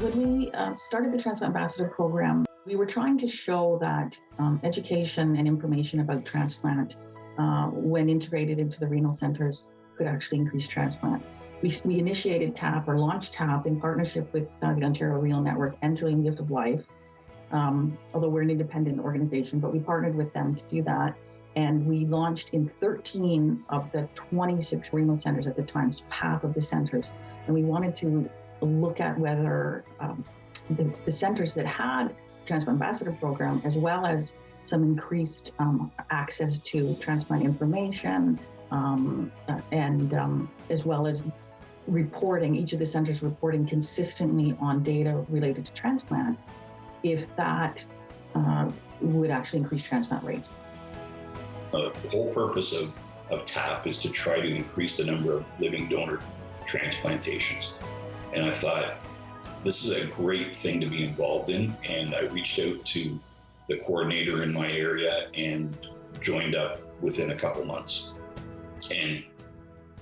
When we started the Transplant Ambassador program, we were trying to show that education and information about transplant, when integrated into the renal centers, could actually increase transplant. We initiated TAP, or launched TAP, in partnership with the Ontario Renal Network and Trillium Gift of Life, although we're an independent organization, but we partnered with them to do that. And we launched in 13 of the 26 renal centers at the time, so half of the centers. And we wanted to look at whether the centers that had Transplant Ambassador program, as well as some increased access to transplant information, and as well as reporting, each of the centers reporting consistently on data related to transplant, if that would actually increase transplant rates. The whole purpose of TAP is to try to increase the number of living donor transplantations. And I thought, this is a great thing to be involved in. And I reached out to the coordinator in my area and joined up within a couple months. And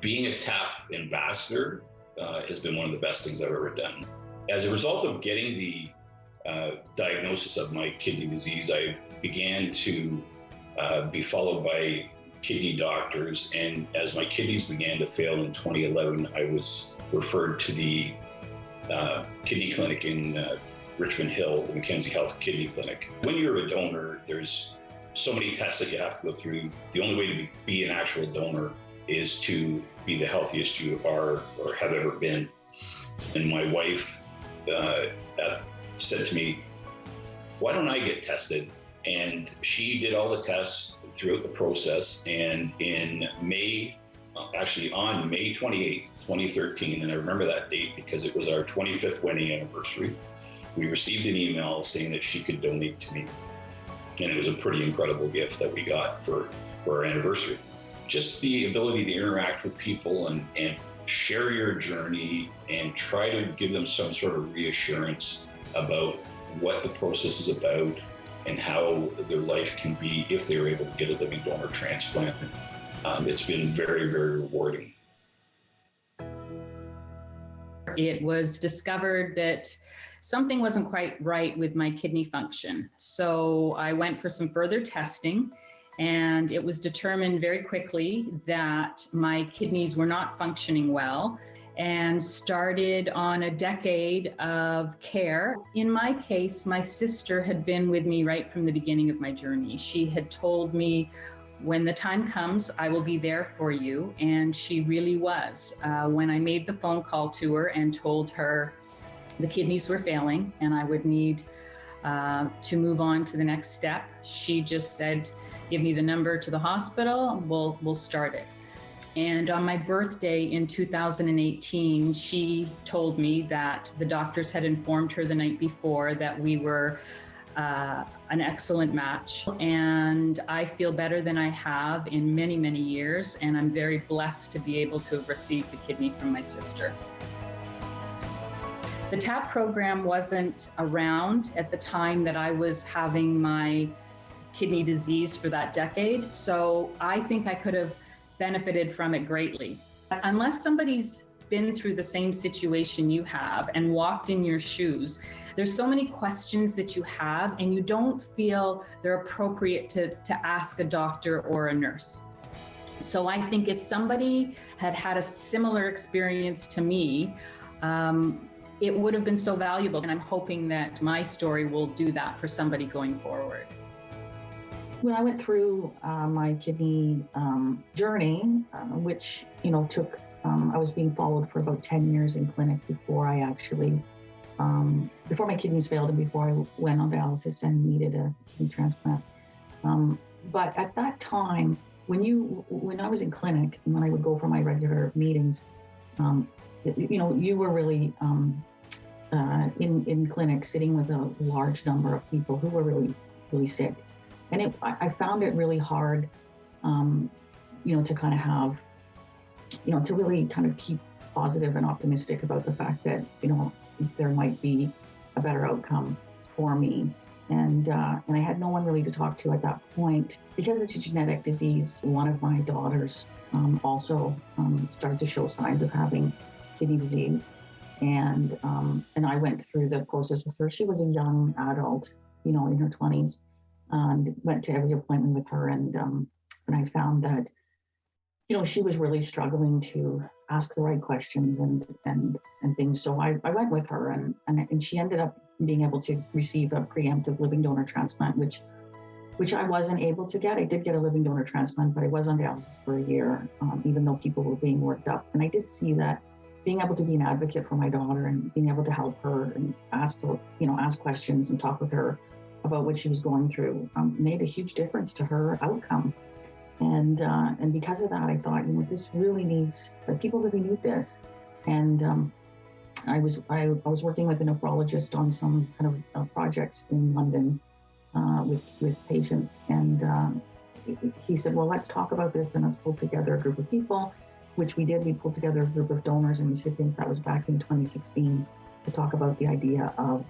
being a TAP ambassador has been one of the best things I've ever done. As a result of getting the diagnosis of my kidney disease, I began to be followed by kidney doctors. And as my kidneys began to fail in 2011, I was referred to the kidney clinic in Richmond Hill, the Mackenzie Health Kidney Clinic. When you're a donor, there's so many tests that you have to go through. The only way to be an actual donor is to be the healthiest you are or have ever been. And my wife said to me, why don't I get tested? And she did all the tests throughout the process. And in May 28th, 2013, and I remember that date because it was our 25th wedding anniversary, we received an email saying that she could donate to me. And it was a pretty incredible gift that we got for our anniversary. Just the ability to interact with people and share your journey and try to give them some sort of reassurance about what the process is about and how their life can be if they're able to get a living donor transplant. It's been very, very rewarding. It was discovered that something wasn't quite right with my kidney function. So I went for some further testing, and it was determined very quickly that my kidneys were not functioning well, and started on a decade of care. In my case, my sister had been with me right from the beginning of my journey. She had told me, when the time comes, I will be there for you. And she really was. When I made the phone call to her and told her the kidneys were failing and I would need to move on to the next step, she just said, give me the number to the hospital, we'll start it. And on my birthday in 2018, she told me that the doctors had informed her the night before that we were an excellent match. And I feel better than I have in many, many years. And I'm very blessed to be able to have received the kidney from my sister. The TAP program wasn't around at the time that I was having my kidney disease for that decade. So I think I could have benefited from it greatly. Unless somebody's been through the same situation you have and walked in your shoes, there's so many questions that you have and you don't feel they're appropriate to ask a doctor or a nurse. So I think if somebody had had a similar experience to me, it would have been so valuable. And I'm hoping that my story will do that for somebody going forward. When I went through my kidney journey, which took, I was being followed for about 10 years in clinic before I actually, before my kidneys failed and before I went on dialysis and needed a kidney transplant. But at that time, when I was in clinic and when I would go for my regular meetings, you were really in clinic sitting with a large number of people who were really, really sick. And I found it really hard, to kind of have, to really kind of keep positive and optimistic about the fact that, there might be a better outcome for me. And I had no one really to talk to at that point. Because it's a genetic disease, one of my daughters also started to show signs of having kidney disease. And I went through the process with her. She was a young adult, in her 20s, and went to every appointment with her. And I found that, she was really struggling to ask the right questions and things. So I went with her, and she ended up being able to receive a preemptive living donor transplant, which I wasn't able to get. I did get a living donor transplant, but I was on dialysis for a year, even though people were being worked up. And I did see that being able to be an advocate for my daughter and being able to help her and ask questions and talk with her about what she was going through made a huge difference to her outcome. And because of that, I thought, this really people really need this. And I was working with a nephrologist on some kind of projects in London with patients, and he said, well, let's talk about this and let's pull together a group of people, which we did. We pulled together a group of donors and recipients. That was back in 2016 to talk about the idea of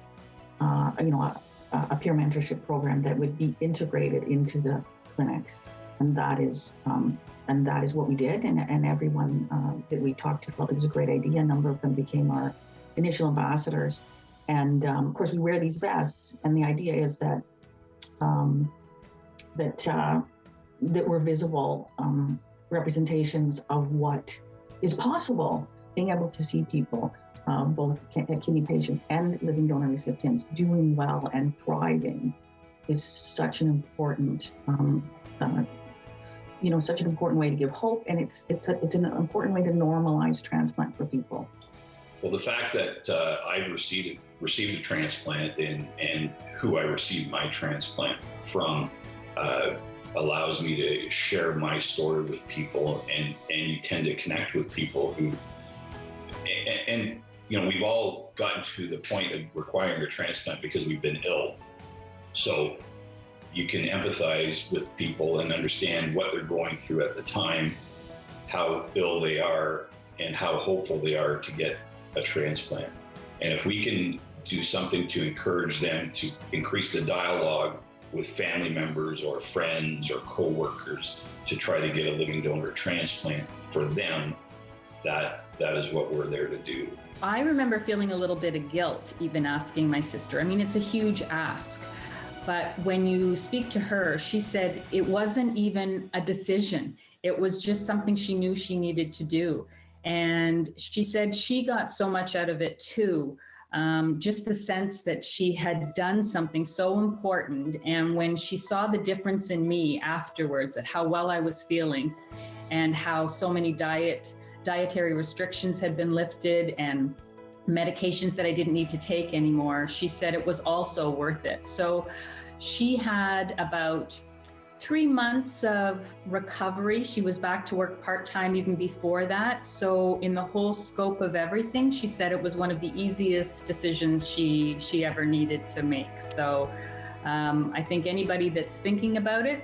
a peer mentorship program that would be integrated into the clinics. And that is what we did. And everyone that we talked to felt it was a great idea. A number of them became our initial ambassadors. And of course, we wear these vests. And the idea is that we're visible representations of what is possible, being able to see people, both kidney patients and living donor recipients, doing well and thriving is such an important such an important way to give hope, and it's an important way to normalize transplant for people. Well, the fact that I've received a transplant and who I received my transplant from allows me to share my story with people, and you tend to connect with people who, and we've all gotten to the point of requiring a transplant because we've been ill. So you can empathize with people and understand what they're going through at the time, how ill they are, and how hopeful they are to get a transplant. And if we can do something to encourage them to increase the dialogue with family members or friends or coworkers to try to get a living donor transplant for them, that is what we're there to do. I remember feeling a little bit of guilt even asking my sister. I mean, it's a huge ask. But when you speak to her, she said it wasn't even a decision. It was just something she knew she needed to do. And she said she got so much out of it too. Just the sense that she had done something so important. And when she saw the difference in me afterwards, at how well I was feeling and how so many dietary restrictions had been lifted and medications that I didn't need to take anymore, she said it was also worth it. So she had about 3 months of recovery. She was back to work part-time even before that. So in the whole scope of everything, she said it was one of the easiest decisions she ever needed to make. So I think anybody that's thinking about it,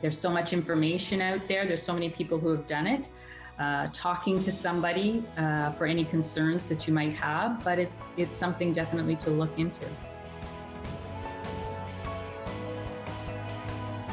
there's so much information out there. There's so many people who have done it. Talking to somebody for any concerns that you might have, but it's something definitely to look into.